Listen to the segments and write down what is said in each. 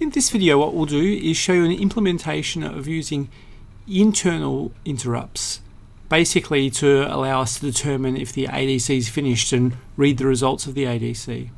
In this video, what we'll do is show you an implementation of using internal interrupts, basically to allow us to determine if the ADC is finished and read the results of the ADC.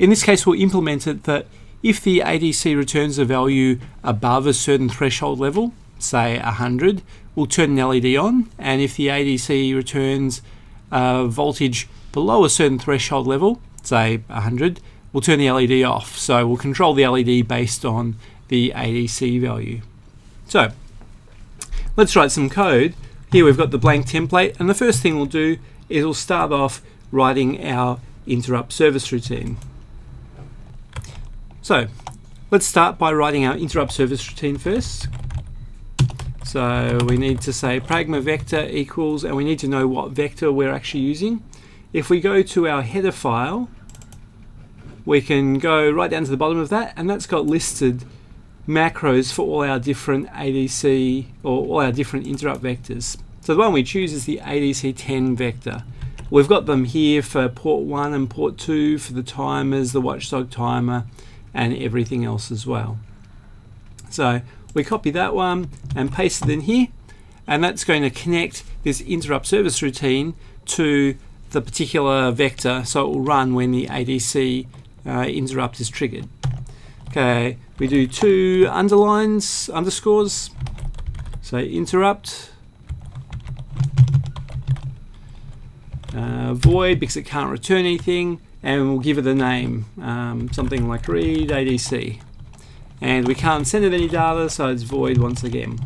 In this case, we'll implement it that if the ADC returns a value above a certain threshold level, say 100, we'll turn an LED on, and if the ADC returns a voltage below a certain threshold level, say 100, we'll turn the LED off. So we'll control the LED based on the ADC value. So let's write some code. Here we've got the blank template, and the first thing we'll do is we'll start off writing our interrupt service routine. So let's start by writing our interrupt service routine first. So we need to say pragma vector equals, and we need to know what vector we're actually using. If we go to our header file, we can go right down to the bottom of that, and that's got listed macros for all our different ADC or all our different interrupt vectors. So the one we choose is the ADC10 vector. We've got them here for port 1 and port 2 for the timers, the watchdog timer, and everything else as well. So we copy that one and paste it in here, and that's going to connect this interrupt service routine to the particular vector, so it will run when the ADC interrupt is triggered. Okay, we do 2 underscores, so interrupt void because it can't return anything, and we'll give it a name, something like read ADC, and we can't send it any data, so it's void once again.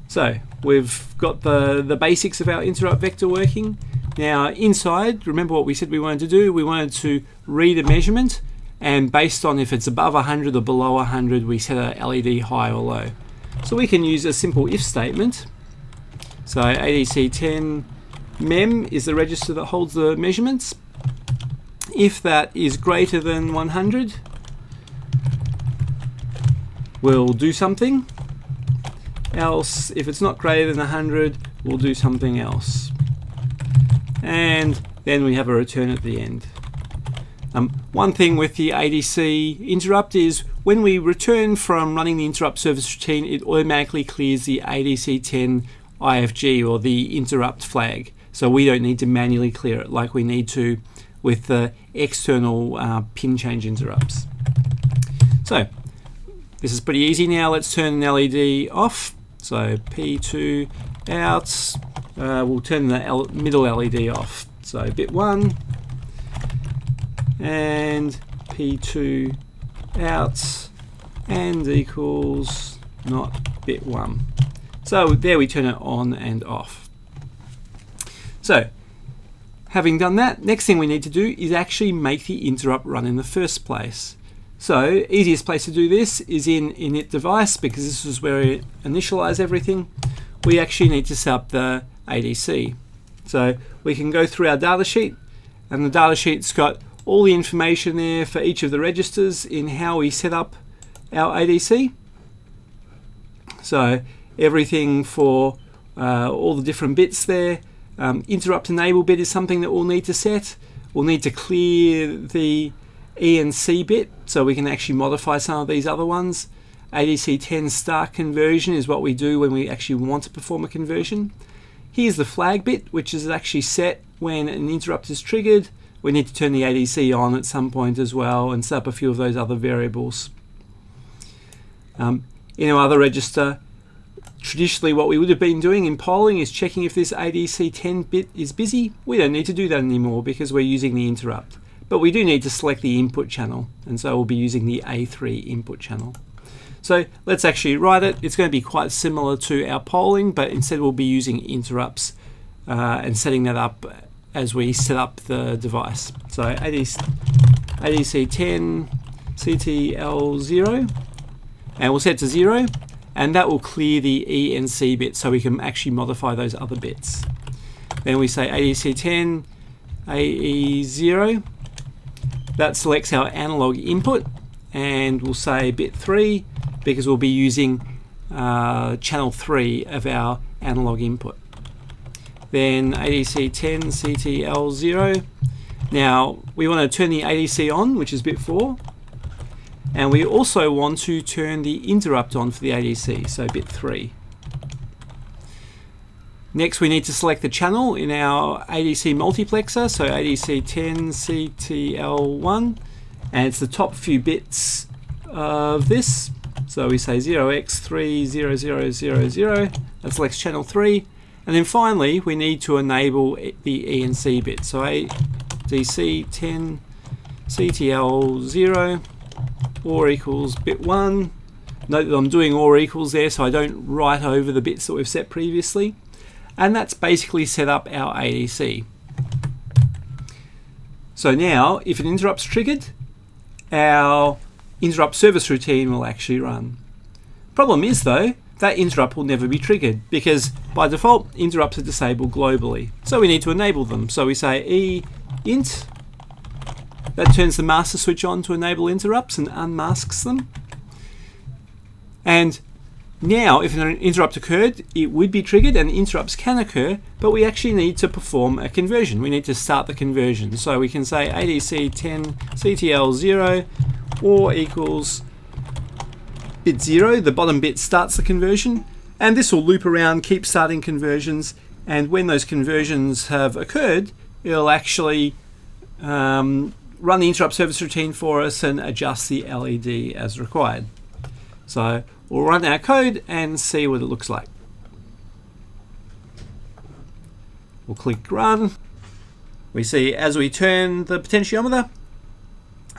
So we've got the basics of our interrupt vector working. Now inside, remember what we said we wanted to do? We wanted to read a measurement, and based on if it's above 100 or below 100, we set a LED high or low. So we can use a simple if statement. So ADC10 mem is the register that holds the measurements. If that is greater than 100, we'll do something else. If it's not greater than 100, we'll do something else. And then we have a return at the end. One thing with the ADC interrupt is when we return from running the interrupt service routine, it automatically clears the ADC10 IFG or the interrupt flag. So we don't need to manually clear it like we need to with the external pin change interrupts. So this is pretty easy now. Let's turn an LED off. So P2 out. We'll turn the middle LED off. So bit 1 and P2 out and equals not bit 1. So there we turn it on and off. So having done that, next thing we need to do is actually make the interrupt run in the first place. So easiest place to do this is in init device, because this is where we initialize everything. We actually need to set up the ADC. So we can go through our data sheet, and the data sheet's got all the information there for each of the registers in how we set up our ADC. So everything for all the different bits there. Interrupt enable bit is something that we'll need to set. We'll need to clear the E and C bit so we can actually modify some of these other ones. ADC10 start conversion is what we do when we actually want to perform a conversion. Here's the flag bit, which is actually set when an interrupt is triggered. We need to turn the ADC on at some point as well and set up a few of those other variables. In our other register, traditionally what we would have been doing in polling is checking if this ADC10 bit is busy. We don't need to do that anymore because we're using the interrupt. But we do need to select the input channel, and so we'll be using the A3 input channel. So let's actually write it. It's going to be quite similar to our polling, but instead we'll be using interrupts and setting that up as we set up the device. So ADC10 CTL0, and we'll set it to 0, and that will clear the E and C bit so we can actually modify those other bits. Then we say ADC10 AE0. That selects our analog input, and we'll say bit 3 because we'll be using channel 3 of our analog input. Then ADC10 CTL0. Now we want to turn the ADC on, which is bit 4, and we also want to turn the interrupt on for the ADC, so bit 3. Next we need to select the channel in our ADC multiplexer, so ADC 10 CTL1, and it's the top few bits of this. So we say 0x30000, that selects channel 3, and then finally we need to enable the E and C bit. So ADC 10 CTL0 or equals bit 1. Note that I'm doing or equals there so I don't write over the bits that we've set previously. And that's basically set up our ADC. So now, if an interrupt's triggered, our interrupt service routine will actually run. Problem is though, that interrupt will never be triggered because by default, interrupts are disabled globally. So we need to enable them. So we say int, that turns the master switch on to enable interrupts and unmasks them. And now, if an interrupt occurred, it would be triggered, and interrupts can occur, but we actually need to perform a conversion. We need to start the conversion. So we can say ADC 10 CTL0 or equals bit 0. The bottom bit starts the conversion, and this will loop around, keep starting conversions, and when those conversions have occurred, it'll actually run the interrupt service routine for us and adjust the LED as required. So we'll run our code and see what it looks like. We'll click run. We see as we turn the potentiometer,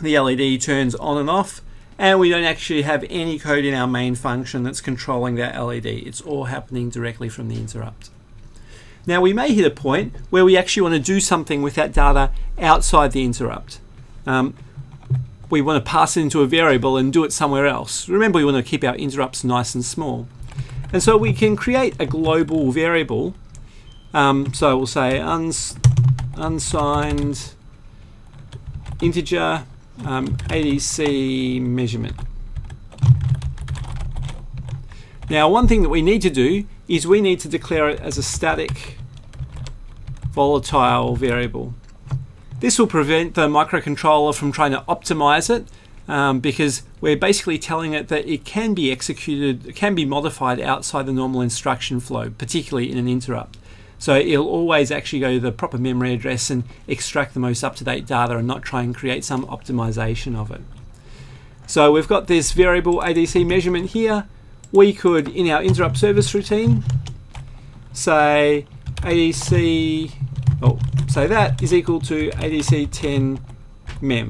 the LED turns on and off, and we don't actually have any code in our main function that's controlling that LED. It's all happening directly from the interrupt. Now we may hit a point where we actually want to do something with that data outside the interrupt. We want to pass it into a variable and do it somewhere else. Remember, we want to keep our interrupts nice and small. And so we can create a global variable. So we'll say unsigned integer ADC measurement. Now, one thing that we need to do is we need to declare it as a static volatile variable. This will prevent the microcontroller from trying to optimize it because we're basically telling it that it can be executed, it can be modified outside the normal instruction flow, particularly in an interrupt. So it'll always actually go to the proper memory address and extract the most up-to-date data and not try and create some optimization of it. So we've got this variable ADC measurement here. We could, in our interrupt service routine, say ADC, so that is equal to ADC 10 mem.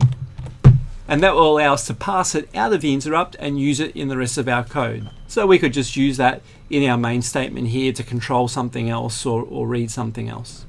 And that will allow us to pass it out of the interrupt and use it in the rest of our code. So we could just use that in our main statement here to control something else or read something else.